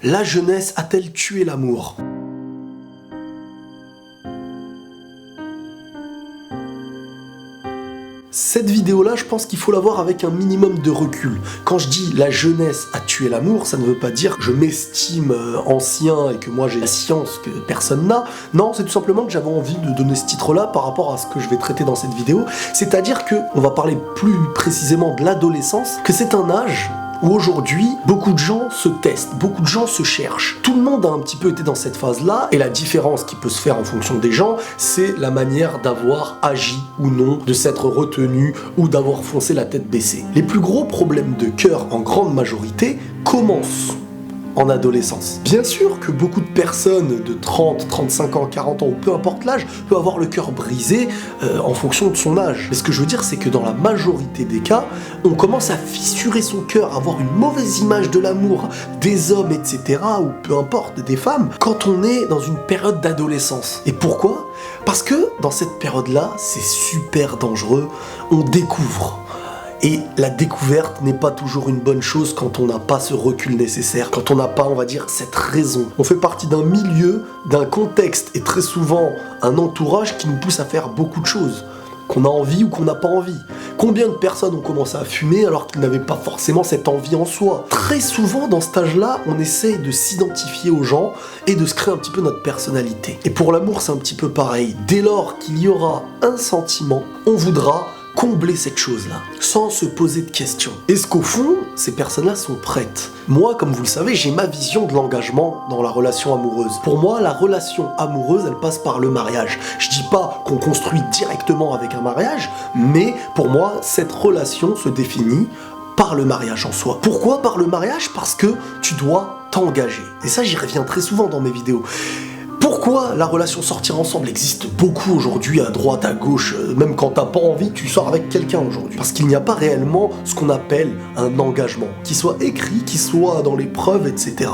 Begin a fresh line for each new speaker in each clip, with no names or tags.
La jeunesse a-t-elle tué l'amour ? Cette vidéo-là, je pense qu'il faut la voir avec un minimum de recul. Quand je dis la jeunesse a tué l'amour, ça ne veut pas dire que je m'estime ancien et que moi j'ai la science que personne n'a. Non, c'est tout simplement que j'avais envie de donner ce titre-là par rapport à ce que je vais traiter dans cette vidéo. C'est-à-dire que, on va parler plus précisément de l'adolescence, que c'est un âge où aujourd'hui, beaucoup de gens se testent, beaucoup de gens se cherchent. Tout le monde a un petit peu été dans cette phase-là, et la différence qui peut se faire en fonction des gens, c'est la manière d'avoir agi ou non, de s'être retenu ou d'avoir foncé la tête baissée. Les plus gros problèmes de cœur, en grande majorité, commencent en adolescence. Bien sûr que beaucoup de personnes de 30, 35 ans, 40 ans, ou peu importe l'âge, peuvent avoir le cœur brisé en fonction de son âge. Mais ce que je veux dire, c'est que dans la majorité des cas, on commence à fissurer son cœur, à avoir une mauvaise image de l'amour, des hommes, etc., ou peu importe, des femmes, quand on est dans une période d'adolescence. Et pourquoi ? Parce que dans cette période-là, c'est super dangereux, on découvre. Et la découverte n'est pas toujours une bonne chose quand on n'a pas ce recul nécessaire, quand on n'a pas, on va dire, cette raison. On fait partie d'un milieu, d'un contexte et très souvent un entourage qui nous pousse à faire beaucoup de choses, qu'on a envie ou qu'on n'a pas envie. Combien de personnes ont commencé à fumer alors qu'ils n'avaient pas forcément cette envie en soi ? Très souvent, dans cet âge-là, on essaye de s'identifier aux gens et de se créer un petit peu notre personnalité. Et pour l'amour, c'est un petit peu pareil. Dès lors qu'il y aura un sentiment, on voudra combler cette chose-là, sans se poser de questions. Est-ce qu'au fond, ces personnes-là sont prêtes ? Moi, comme vous le savez, j'ai ma vision de l'engagement dans la relation amoureuse. Pour moi, la relation amoureuse, elle passe par le mariage. Je dis pas qu'on construit directement avec un mariage, mais pour moi, cette relation se définit par le mariage en soi. Pourquoi par le mariage ? Parce que tu dois t'engager. Et ça, j'y reviens très souvent dans mes vidéos. Pourquoi la relation sortir ensemble existe beaucoup aujourd'hui à droite, à gauche, même quand t'as pas envie, tu sors avec quelqu'un aujourd'hui. Parce qu'il n'y a pas réellement ce qu'on appelle un engagement, qui soit écrit, qui soit dans les preuves, etc.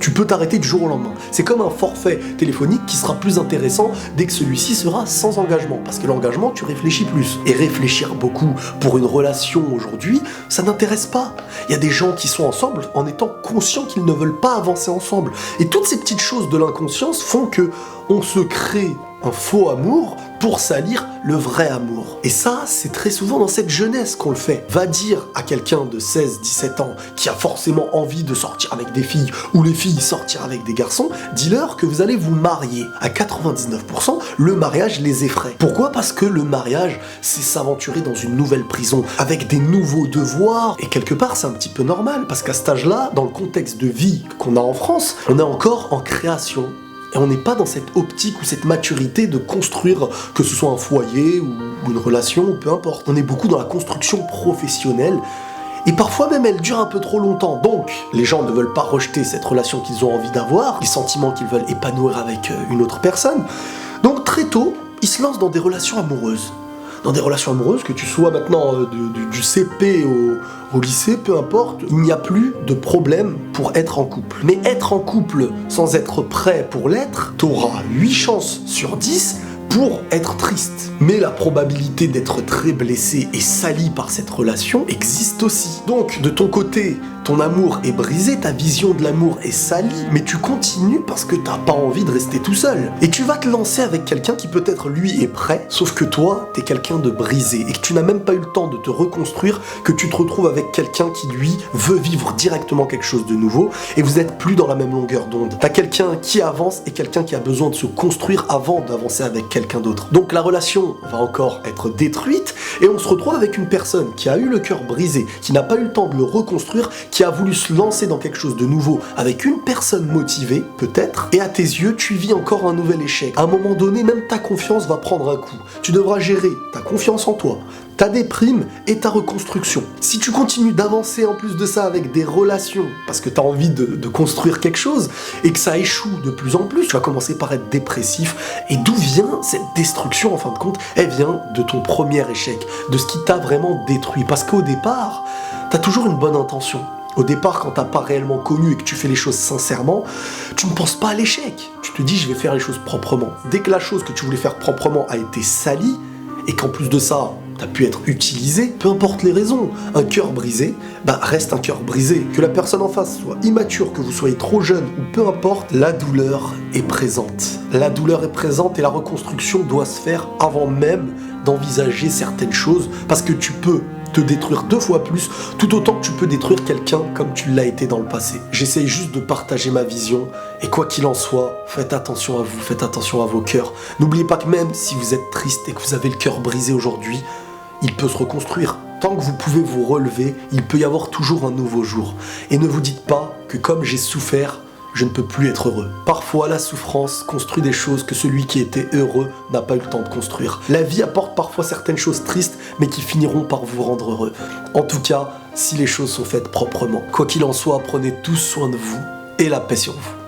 Tu peux t'arrêter du jour au lendemain. C'est comme un forfait téléphonique qui sera plus intéressant dès que celui-ci sera sans engagement. Parce que l'engagement, tu réfléchis plus. Et réfléchir beaucoup pour une relation aujourd'hui, ça n'intéresse pas. Il y a des gens qui sont ensemble en étant conscients qu'ils ne veulent pas avancer ensemble. Et toutes ces petites choses de l'inconscience font que on se crée un faux amour pour salir le vrai amour. Et ça, c'est très souvent dans cette jeunesse qu'on le fait. Va dire à quelqu'un de 16, 17 ans qui a forcément envie de sortir avec des filles ou les filles sortir avec des garçons, dis-leur que vous allez vous marier. À 99%, le mariage les effraie. Pourquoi ? Parce que le mariage, c'est s'aventurer dans une nouvelle prison avec des nouveaux devoirs. Et quelque part, c'est un petit peu normal parce qu'à cet âge-là, dans le contexte de vie qu'on a en France, on est encore en création. Et on n'est pas dans cette optique ou cette maturité de construire, que ce soit un foyer ou une relation, ou peu importe. On est beaucoup dans la construction professionnelle, et parfois même elle dure un peu trop longtemps. Donc, les gens ne veulent pas rejeter cette relation qu'ils ont envie d'avoir, les sentiments qu'ils veulent épanouir avec une autre personne. Donc très tôt, ils se lancent dans des relations amoureuses. Dans des relations amoureuses, que tu sois maintenant du CP au lycée, peu importe, il n'y a plus de problème pour être en couple. Mais être en couple sans être prêt pour l'être, t'auras 8 chances sur 10 pour être triste. Mais la probabilité d'être très blessé et sali par cette relation existe aussi. Donc, de ton côté, ton amour est brisé, ta vision de l'amour est salie, mais tu continues parce que t'as pas envie de rester tout seul. Et tu vas te lancer avec quelqu'un qui peut-être lui est prêt, sauf que toi, t'es quelqu'un de brisé et que tu n'as même pas eu le temps de te reconstruire, que tu te retrouves avec quelqu'un qui lui veut vivre directement quelque chose de nouveau et vous êtes plus dans la même longueur d'onde. T'as quelqu'un qui avance et quelqu'un qui a besoin de se construire avant d'avancer avec quelqu'un d'autre. Donc la relation va encore être détruite et on se retrouve avec une personne qui a eu le cœur brisé, qui n'a pas eu le temps de le reconstruire, qui a voulu se lancer dans quelque chose de nouveau avec une personne motivée, peut-être, et à tes yeux, tu vis encore un nouvel échec. À un moment donné, même ta confiance va prendre un coup. Tu devras gérer ta confiance en toi, ta déprime et ta reconstruction. Si tu continues d'avancer en plus de ça avec des relations, parce que tu as envie de construire quelque chose, et que ça échoue de plus en plus, tu vas commencer par être dépressif. Et d'où vient cette destruction, en fin de compte ? Elle vient de ton premier échec, de ce qui t'a vraiment détruit. Parce qu'au départ, tu as toujours une bonne intention. Au départ, quand t'as pas réellement connu et que tu fais les choses sincèrement, tu ne penses pas à l'échec. Tu te dis, je vais faire les choses proprement. Dès que la chose que tu voulais faire proprement a été salie, et qu'en plus de ça, t'as pu être utilisé, peu importe les raisons. Un cœur brisé, reste un cœur brisé. Que la personne en face soit immature, que vous soyez trop jeune ou peu importe, la douleur est présente. La douleur est présente et la reconstruction doit se faire avant même d'envisager certaines choses, parce que tu peux te détruire 2 fois plus, tout autant que tu peux détruire quelqu'un comme tu l'as été dans le passé. J'essaye juste de partager ma vision, et quoi qu'il en soit, faites attention à vous, faites attention à vos cœurs. N'oubliez pas que même si vous êtes triste et que vous avez le cœur brisé aujourd'hui, il peut se reconstruire. Tant que vous pouvez vous relever, il peut y avoir toujours un nouveau jour. Et ne vous dites pas que comme j'ai souffert, je ne peux plus être heureux. Parfois, la souffrance construit des choses que celui qui était heureux n'a pas eu le temps de construire. La vie apporte parfois certaines choses tristes, mais qui finiront par vous rendre heureux. En tout cas, si les choses sont faites proprement. Quoi qu'il en soit, prenez tous soin de vous et la paix sur vous.